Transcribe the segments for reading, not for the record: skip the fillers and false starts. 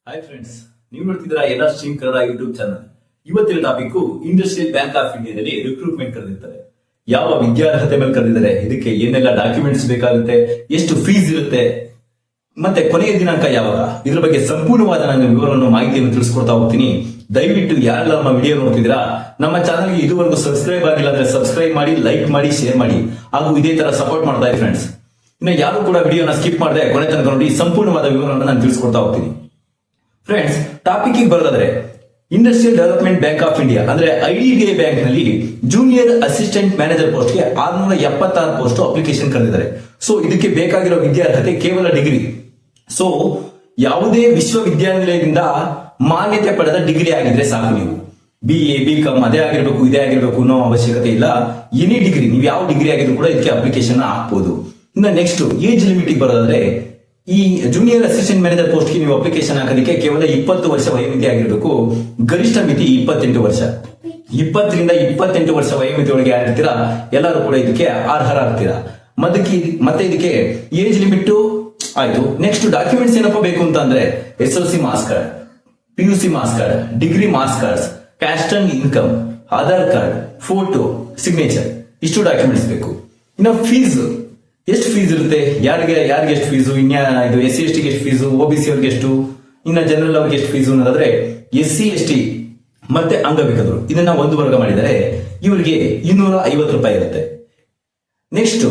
Hi friends, ನೀವು ನೋಡ್ತಿದ್ದೀರಾ ಎಲ್ಲ ಸ್ಟ್ರೀಮ್ ಕನ್ನಡ ಯೂಟ್ಯೂಬ್ ಚಾನಲ್. ಇವತ್ತಿನ ಟಾಪಿಕ್ ಇಂಡಸ್ಟ್ರಿಯಲ್ ಬ್ಯಾಂಕ್ ಆಫ್ ಇಂಡಿಯಾದಲ್ಲಿ ರಿಕ್ರೂಟ್ಮೆಂಟ್ ಕರೆದಿರ್ತಾರೆ. ಯಾವ ವಿದ್ಯಾರ್ಹತೆ ಮೇಲೆ ಕರೆದಿದ್ದಾರೆ, ಇದಕ್ಕೆ ಏನೆಲ್ಲ ಡಾಕ್ಯುಮೆಂಟ್ಸ್ ಬೇಕಾಗುತ್ತೆ, ಎಷ್ಟು ಫೀಸ್ ಇರುತ್ತೆ, ಮತ್ತೆ ಕೊನೆಯ ದಿನಾಂಕ ಯಾವಾಗ, ಇದ್ರ ಬಗ್ಗೆ ಸಂಪೂರ್ಣವಾದ ನಾನು ವಿವರವನ್ನು ಮಾಹಿತಿಯನ್ನು ತಿಳಿಸ್ಕೊಡ್ತಾ ಹೋಗ್ತೀನಿ. ದಯವಿಟ್ಟು ಯಾರೆಲ್ಲ ನಮ್ಮ ವಿಡಿಯೋ ನೋಡ್ತಿದ್ದೀರಾ, ನಮ್ಮ ಚಾನಲ್ಗೆ ಇದುವರೆಗೂ ಸಬ್ಸ್ಕ್ರೈಬ್ ಆಗಿಲ್ಲ ಅಂದ್ರೆ ಸಬ್ಸ್ಕ್ರೈಬ್ ಮಾಡಿ, ಲೈಕ್ ಮಾಡಿ, ಶೇರ್ ಮಾಡಿ, ಹಾಗೂ ಇದೇ ತರ ಸಪೋರ್ಟ್ ಮಾಡ್ತಾ ಇರಿ ಫ್ರೆಂಡ್ಸ್. ಇನ್ನು ಯಾರು ಕೂಡ ವಿಡಿಯೋನ ಸ್ಕಿಪ್ ಮಾಡದೆ ಕೊನೆ ತನಕ ನೋಡಿ ಸಂಪೂರ್ಣವಾದ ವಿವರವನ್ನು ನಾನು ತಿಳಿಸ್ಕೊಡ್ತಾ ಹೋಗ್ತೀನಿ. ಫ್ರೆಂಡ್ಸ್, ಟಾಪಿಕ್ ಬರೋದಾದ್ರೆ industrial development bank of India ಅಂದ್ರೆ ಐಡಿಬಿಐ ಬ್ಯಾಂಕ್ ನಲ್ಲಿ ಜೂನಿಯರ್ ಅಸಿಸ್ಟೆಂಟ್ ಮ್ಯಾನೇಜರ್ ಪೋಸ್ಟ್ ಗೆ 676 ಪೋಸ್ಟ್ ಅಪ್ಲಿಕೇಶನ್ ಕರೆದಿದ್ದಾರೆ. ಸೊ ಇದಕ್ಕೆ ಬೇಕಾಗಿರೋ ವಿದ್ಯಾರ್ಹತೆ ಕೇವಲ ಡಿಗ್ರಿ. ಸೊ ಯಾವುದೇ ವಿಶ್ವವಿದ್ಯಾನಿಲಯದಿಂದ ಮಾನ್ಯತೆ ಪಡೆದ ಡಿಗ್ರಿ ಆಗಿದ್ರೆ ಸಾಕು. ನೀವು BA BCom ಅದೇ ಆಗಿರ್ಬೇಕು ಇದೇ ಆಗಿರ್ಬೇಕು ಅನ್ನೋ ಅವಶ್ಯಕತೆ ಇಲ್ಲ. ಎನಿ ಡಿಗ್ರಿ, ನೀವು ಯಾವ ಡಿಗ್ರಿ ಆಗಿದ್ರು ಕೂಡ ಇದಕ್ಕೆ ಅಪ್ಲಿಕೇಶನ್ ಹಾಕಬಹುದು. ಇನ್ನು ನೆಕ್ಸ್ಟ್ ಏಜ್ ಲಿಮಿಟ್ ಬರೋದಾದ್ರೆ ಈ ಜೂನಿಯರ್ ಅಸಿಸ್ಟೆಂಟ್ ಮ್ಯಾನೇಜರ್ ಪೋಸ್ಟ್ ಗೆ ನೀವು ಅಪ್ಲಿಕೇಶನ್ ಹಾಕೋದಕ್ಕೆ ಕೇವಲ 20 ವರ್ಷ ವಯೋಮಿತಿ ಆಗಿರಬೇಕು. ಗರಿಷ್ಠ ಮಿತಿ 28 ವರ್ಷ. 20 ರಿಂದ 28 ವರ್ಷ ವಯೋಮಿತಿ ಒಳಗೆ ಯಾರಿರ್ತೀರಾ ಎಲ್ಲರೂ ಕೂಡ ಇದಕ್ಕೆ ಅರ್ಹರಾಗ್ತೀರಾ. ಮತ್ತೆ ಇದಕ್ಕೆ ಏಜ್ ಲಿಮಿಟ್ ಆಯ್ತು. ನೆಕ್ಸ್ಟ್ ಡಾಕ್ಯುಮೆಂಟ್ಸ್ ಏನಪ್ಪ ಬೇಕು ಅಂತ ಅಂದ್ರೆ SLC marks card, PUC marks card, degree marks cards, caste and income, Aadhaar card, photo, signature, ಇಷ್ಟು ಡಾಕ್ಯುಮೆಂಟ್ಸ್ ಬೇಕು. ಇನ್ನು ಫೀಸ್ ಎಷ್ಟು ಫೀಸ್ ಇರುತ್ತೆ, ಯಾರಿಗೆ ಎಷ್ಟು ಫೀಸು, ಇದು SC ST ಎಷ್ಟು ಫೀಸು, OBC ಅವ್ರಿಗೆ ಎಷ್ಟು, ಇನ್ನ ಜನರಲ್ ಅವ್ರಿಗೆ ಎಷ್ಟು ಫೀಸು ಅನ್ನೋದಾದ್ರೆ SC ST ಮತ್ತೆ ಅಂಗವಿಕಲರು ಇದನ್ನ ಒಂದು ವರ್ಗ ಮಾಡಿದರೆ ಇವರಿಗೆ 250 ರೂಪಾಯಿ ಇರುತ್ತೆ. ನೆಕ್ಸ್ಟ್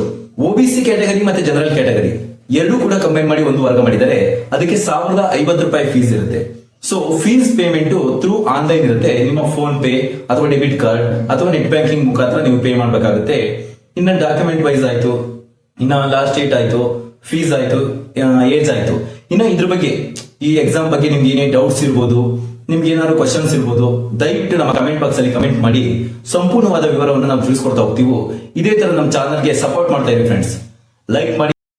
OBC ಕ್ಯಾಟಗರಿ ಮತ್ತೆ ಜನರಲ್ ಕ್ಯಾಟಗರಿ ಎರಡೂ ಕೂಡ ಕಂಬೈನ್ ಮಾಡಿ ಒಂದು ವರ್ಗ ಮಾಡಿದರೆ ಅದಕ್ಕೆ 1050 ರೂಪಾಯಿ ಫೀಸ್ ಇರುತ್ತೆ. So fees payment through online ಇರುತ್ತೆ. ನಿಮ್ಮ ಫೋನ್ ಪೇ ಅಥವಾ ಡೆಬಿಟ್ ಕಾರ್ಡ್ ಅಥವಾ ನೆಟ್ ಬ್ಯಾಂಕಿಂಗ್ ಮುಖಾಂತರ ನೀವು ಪೇ ಮಾಡಬೇಕಾಗುತ್ತೆ. ಇನ್ನ ಡಾಕ್ಯುಮೆಂಟ್ ವೈಸ್ ಆಯ್ತು, ಇನ್ನ ಲಾಸ್ಟ್ ಡೇಟ್ ಆಯ್ತು, ಫೀಸ್ ಆಯ್ತು, ಏಜ್ ಆಯ್ತು. ಇನ್ನ ಇದ್ರ ಬಗ್ಗೆ ಈ ಎಕ್ಸಾಮ್ ಬಗ್ಗೆ ನಿಮ್ಗೆ ಏನೇ ಡೌಟ್ಸ್ ಇರ್ಬೋದು, ನಿಮ್ಗೆ ಏನಾದ್ರು ಕ್ವಶನ್ಸ್ ಇರ್ಬೋದು, ದಯವಿಟ್ಟು ನಮ್ಮ ಕಮೆಂಟ್ ಬಾಕ್ಸ್ ಅಲ್ಲಿ ಕಮೆಂಟ್ ಮಾಡಿ ಸಂಪೂರ್ಣವಾದ ವಿವರವನ್ನು ನಾವು ತಿಳಿಸ್ಕೊಡ್ತಾ ಹೋಗ್ತೀವಿ. ಇದೇ ತರ ನಮ್ಮ ಚಾನಲ್ಗೆ ಸಪೋರ್ಟ್ ಮಾಡ್ತಾ ಇರಿ ಫ್ರೆಂಡ್ಸ್. ಲೈಕ್ ಮಾಡಿ.